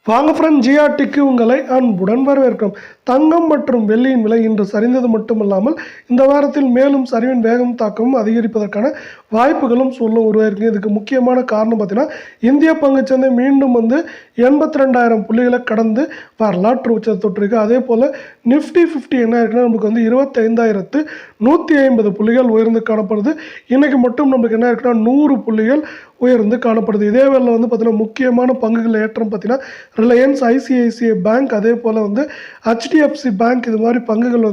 வாங்க ஃப்ரெண்ட், ஜிஆர்டிக்கு உங்களை அன்புடன் வரவேற்கிறோம். தங்கம் மற்றும் வெள்ளியின் விலை இன்று சரிந்தது மட்டுமல்லாமல் இந்த வாரத்தில் மேலும் சரிவின் வேகம் தாக்கமும் அதிகரிப்பதற்கான வாய்ப்புகளும் சூழ்நிலை உருவாயிருக்கு. இதுக்கு முக்கியமான காரணம் பார்த்தீங்கன்னா, இந்திய பங்குச்சந்தை மீண்டும் 82,000 புள்ளிகளை கடந்து வரலாற்று உச்சத்தை தொட்டிருக்கு. அதே போல் நிஃப்டி 50 என்ன இருக்குன்னா, நமக்கு 25,150 புள்ளிகள் உயர்ந்து காணப்படுது. இன்றைக்கி மட்டும் நமக்கு என்ன இருக்குன்னா 100 புள்ளிகள் உயர்ந்து காணப்படுது. இதே வேளை பார்த்தீங்கன்னா முக்கியமான பங்குகள் ஏற்றம் பார்த்தீங்கன்னா ரிலையன்ஸ், ஐசிஐசிஐ பேங்க், அதே போல் ஹெச்டிஎஃப்சி பேங்க், இது மாதிரி பங்குகள்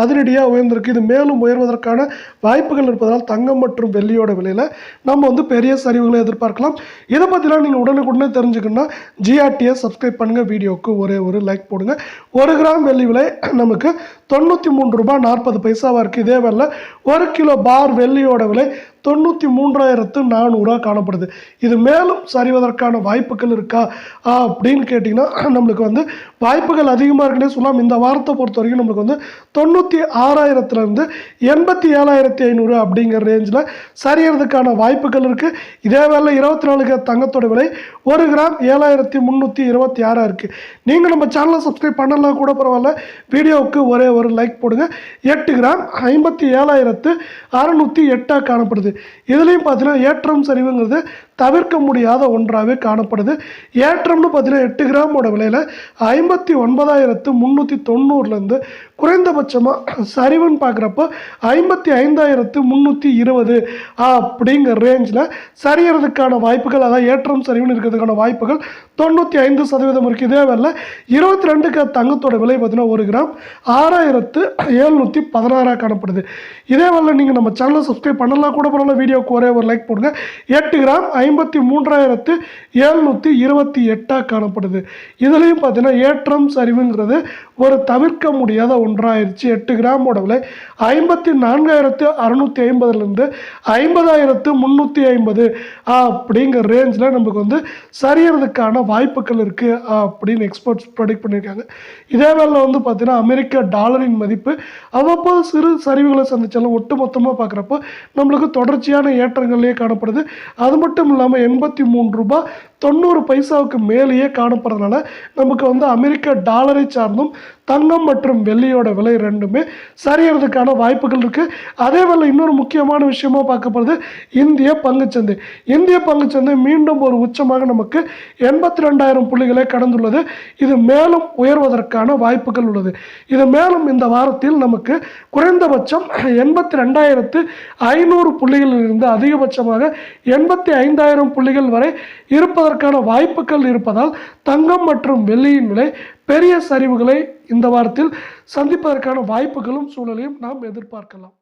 அதிரடியாக உயர்ந்திருக்கு. இது மேலும் உயர்வதற்கான வாய்ப்புகள் இருப்பதால் தங்கம் மற்றும் வெள்ளியோட விலையில் நம்ம பெரிய சரிவுகளை எதிர்பார்க்கலாம். இதை பற்றிலாம் நீங்கள் உடனுக்குடனே தெரிஞ்சுக்கணும்னா ஜிஆர்டியை சப்ஸ்கிரைப் பண்ணுங்கள், வீடியோவுக்கு ஒரு லைக் போடுங்க. 1 கிராம் வெள்ளி விலை நமக்கு 93 ரூபாய் 40 பைசாவாக இருக்குது. இதே வேளை 1 கிலோ பார் வெள்ளியோட விலை 93,400 காணப்படுது. இது மேலும் சரிவதற்கான வாய்ப்புகள் இருக்கா அப்படின்னு கேட்டிங்கன்னா, நம்மளுக்கு வாய்ப்புகள் அதிகமாக இருக்குன்னே சொல்லலாம். இந்த வாரத்தை பொறுத்த வரைக்கும் நம்மளுக்கு 96,000 87,500 அப்படிங்கிற ரேஞ்சில் சரியறதுக்கான வாய்ப்புகள் இருக்குது. இதே வேளை 24 தங்கத்தோட விலை 1 கிராம் 7,326 இருக்குது. நீங்கள் நம்ம சேனலை சப்ஸ்கிரைப் பண்ணலாம் கூட பரவாயில்ல, வீடியோவுக்கு ஒரு லைக் போடுங்க. 8 கிராம் 57,608 காணப்படுது. இதுலேயும் பார்த்தீங்கன்னா ஏற்றம் சரிவுங்கிறது தவிர்க்க முடியாத ஒன்றாகவே காணப்படுது. ஏற்றம்னு பார்த்தீங்கன்னா 8 கிராமோட விலையில் 59,390 குறைந்தபட்சமாக சரிவுன்னு பார்க்குறப்போ 55,320 அப்படிங்கிற ரேஞ்சில் சரியறதுக்கான வாய்ப்புகள், அதாவது ஏற்றம் சரிவுன்னு இருக்கிறதுக்கான வாய்ப்புகள் 95% இருக்குது. இதே வேலை 22 தங்கத்தோட விலை பார்த்தீங்கன்னா 1 கிராம் 6,716 காணப்படுது. இதே வேலை நீங்கள் நம்ம சேனலை சப்ஸ்கிரைப் பண்ணலாம் கூட பரவாயில்ல, வீடியோவுக்கு ஒரு லைக் போடுங்க. 8 கிராம் 53,728 காணப்படுது. இதுலேயும் பார்த்தீங்கன்னா ஏற்றம் சரிவுங்கிறது ஒரு தவிர்க்க முடியாத ஒன்றாயிருச்சு. 8 கிராமோட விலை 54,650 50,350 அப்படிங்கிற ரேஞ்சில் நமக்கு சரியறதுக்கான வாய்ப்புகள் இருக்குது அப்படின்னு எக்ஸ்பர்ட்ஸ் ப்ரெடிக்ட் பண்ணியிருக்காங்க. இதே வேலை பார்த்தீங்கன்னா அமெரிக்க டாலரின் மதிப்பு அவ்வப்போது சிறு சரிவுகளை சந்திச்சாலும் ஒட்டு மொத்தமாக பார்க்குறப்போ நம்மளுக்கு தொடர்ச்சியான ஏற்றங்கள்லேயே காணப்படுது. அது மட்டும் இல்லாமல் 83 ரூபாய் 90 பைசாவுக்கு மேலேயே காணப்படுறதுனால நமக்கு அமெரிக்க டாலரை சார்ந்தும் தங்கம் மற்றும் வெள்ளியோட விலை ரெண்டுமே சரியறதுக்கான வாய்ப்புகள் இருக்குது. அதே வேளை இன்னொரு முக்கியமான விஷயமா பார்க்கப்படுது இந்திய பங்குச்சந்தை. இந்திய பங்குச்சந்தை மீண்டும் ஒரு உச்சமாக நமக்கு 82,000 புள்ளிகளை கடந்துள்ளது. இது மேலும் உயர்வதற்கான வாய்ப்புகள் உள்ளது. இது மேலும் இந்த வாரத்தில் நமக்கு குறைந்தபட்சம் 82,500 புள்ளிகளில் இருந்து அதிகபட்சமாக 85,000 புள்ளிகள் வரை இருப்பதற்கான வாய்ப்புகள் இருப்பதால் தங்கம் மற்றும் வெள்ளியின் விலை பெரிய சரிவுகளை இந்த வாரத்தில் சந்திப்பதற்கான வாய்ப்புகளும் சூழலையும் நாம் எதிர்பார்க்கலாம்.